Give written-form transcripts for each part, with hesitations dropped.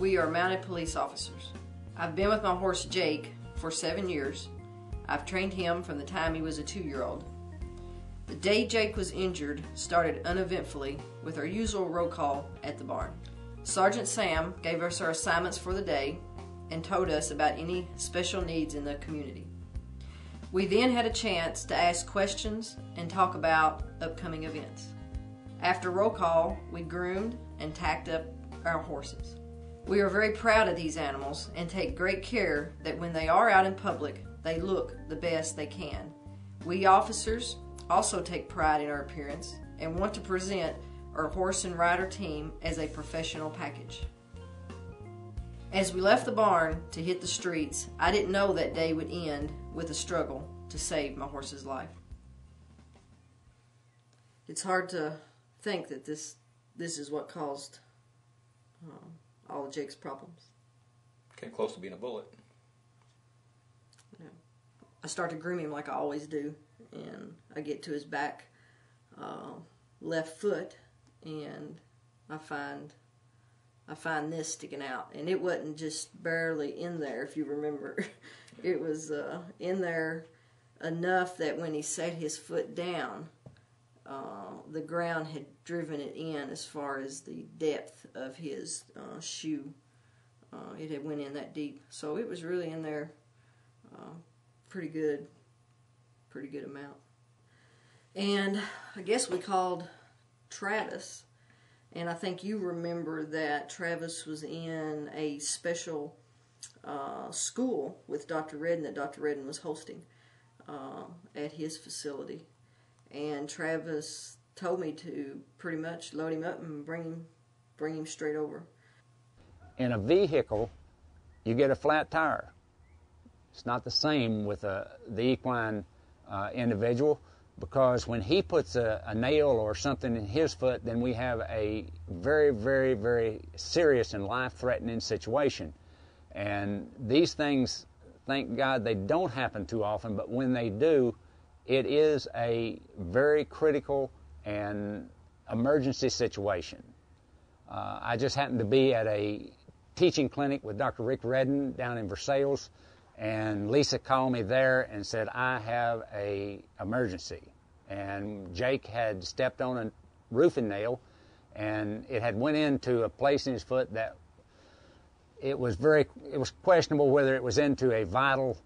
We are mounted police officers. I've been with my horse Jake for 7 years. I've trained him from the time he was a 2-year-old. The day Jake was injured started uneventfully with our usual roll call at the barn. Sergeant Sam gave us our assignments for the day and told us about any special needs in the community. We then had a chance to ask questions and talk about upcoming events. After roll call, we groomed and tacked up our horses. We are very proud of these animals and take great care that when they are out in public, they look the best they can. We officers also take pride in our appearance and want to present our horse and rider team as a professional package. As we left the barn to hit the streets, I didn't know that day would end with a struggle to save my horse's life. It's hard to think that this is what caused all of Jake's problems. Came close to being a bullet. Yeah. I start to groom him like I always do, and I get to his back left foot, and I find this sticking out, and it wasn't just barely in there, if you remember. It was in there enough that when he set his foot down, the ground had driven it in as far as the depth of his shoe. It had went in that deep, so it was really in there pretty good amount. And I guess we called Travis, and I think you remember that Travis was in a special school with Dr. Redden that Dr. Redden was hosting at his facility. And Travis told me to pretty much load him up and bring him straight over. In a vehicle, you get a flat tire. It's not the same with the equine individual, because when he puts a nail or something in his foot, then we have a very, very, very serious and life-threatening situation. And these things, thank God, they don't happen too often, but when they do, it is a very critical and emergency situation. I just happened to be at a teaching clinic with Dr. Rick Redden down in Versailles, and Lisa called me there and said, I have a emergency. And Jake had stepped on a roofing nail, and it had went into a place in his foot that it was questionable whether it was into a vital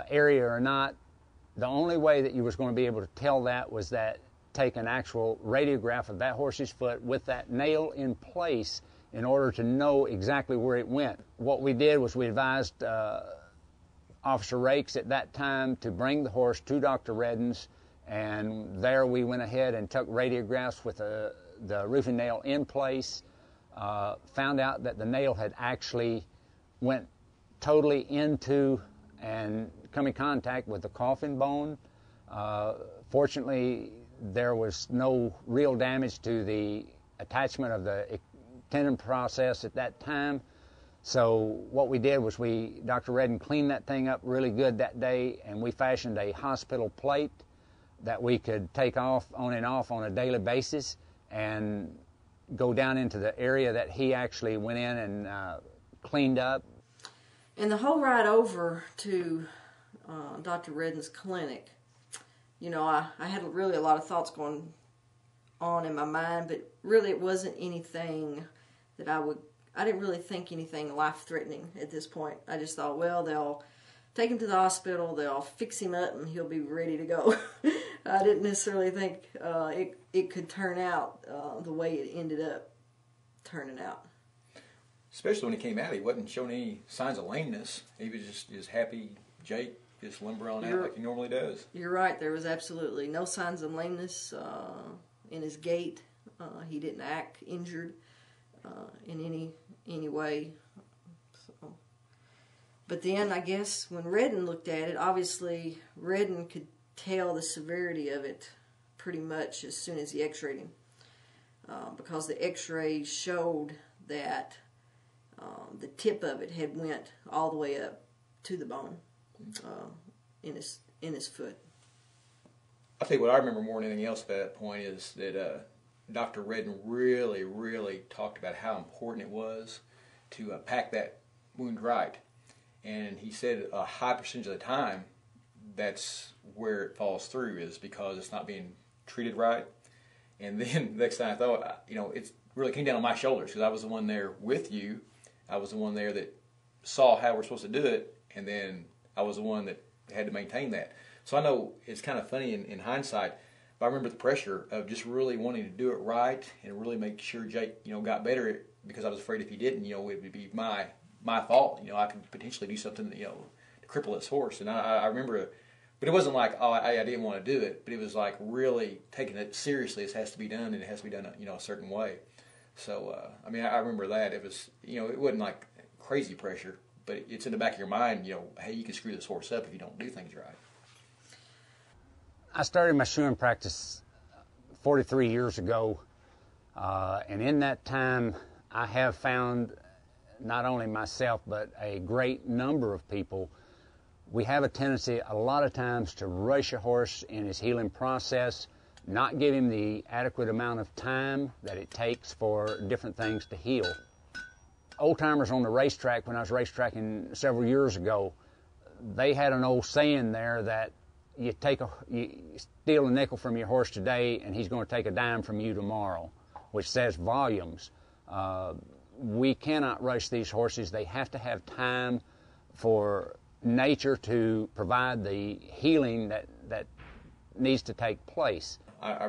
area or not. The only way that you was going to be able to tell that was that take an actual radiograph of that horse's foot with that nail in place in order to know exactly where it went. What we did was we advised Officer Rakes at that time to bring the horse to Dr. Redden's, and there we went ahead and took radiographs with the roofing nail in place, found out that the nail had actually went totally into and come in contact with the coffin bone. Fortunately, there was no real damage to the attachment of the tendon process at that time. So what we did was Dr. Redden cleaned that thing up really good that day, and we fashioned a hospital plate that we could take off on and off on a daily basis and go down into the area that he actually went in and cleaned up. And the whole ride over to Dr. Redden's clinic, you know, I had really a lot of thoughts going on in my mind, but really it wasn't anything that I didn't really think anything life-threatening at this point. I just thought, well, they'll take him to the hospital, they'll fix him up, and he'll be ready to go. I didn't necessarily think it could turn out the way it ended up turning out. Especially when he came out, he wasn't showing any signs of lameness. He was just happy Jake, just limber on out like he normally does. You're right. There was absolutely no signs of lameness in his gait. He didn't act injured in any way. So. But then I guess when Redden looked at it, obviously Redden could tell the severity of it pretty much as soon as he x-rayed him, because the x-ray showed that the tip of it had went all the way up to the bone in his foot. I think what I remember more than anything else at that point is that Dr. Redden really, really talked about how important it was to pack that wound right. And he said a high percentage of the time, that's where it falls through, is because it's not being treated right. And then the next thing I thought, it really came down on my shoulders, because I was the one there with you. I was the one there that saw how we're supposed to do it, and then I was the one that had to maintain that. So I know it's kind of funny in hindsight, but I remember the pressure of just really wanting to do it right and really make sure Jake, got better, because I was afraid if he didn't, it would be my fault. I could potentially do something, to cripple this horse. And I remember, but it wasn't like, I didn't want to do it, but it was like really taking it seriously. It has to be done, and it has to be done, a certain way. So, I remember that. It was, it wasn't like crazy pressure, but it's in the back of your mind, hey, you can screw this horse up if you don't do things right. I started my shoeing practice 43 years ago, and in that time, I have found not only myself, but a great number of people, we have a tendency a lot of times to rush a horse in his healing process, not give him the adequate amount of time that it takes for different things to heal. Old-timers on the racetrack, when I was racetracking several years ago, they had an old saying there that you steal a nickel from your horse today and he's going to take a dime from you tomorrow, which says volumes. We cannot rush these horses. They have to have time for nature to provide the healing that needs to take place. I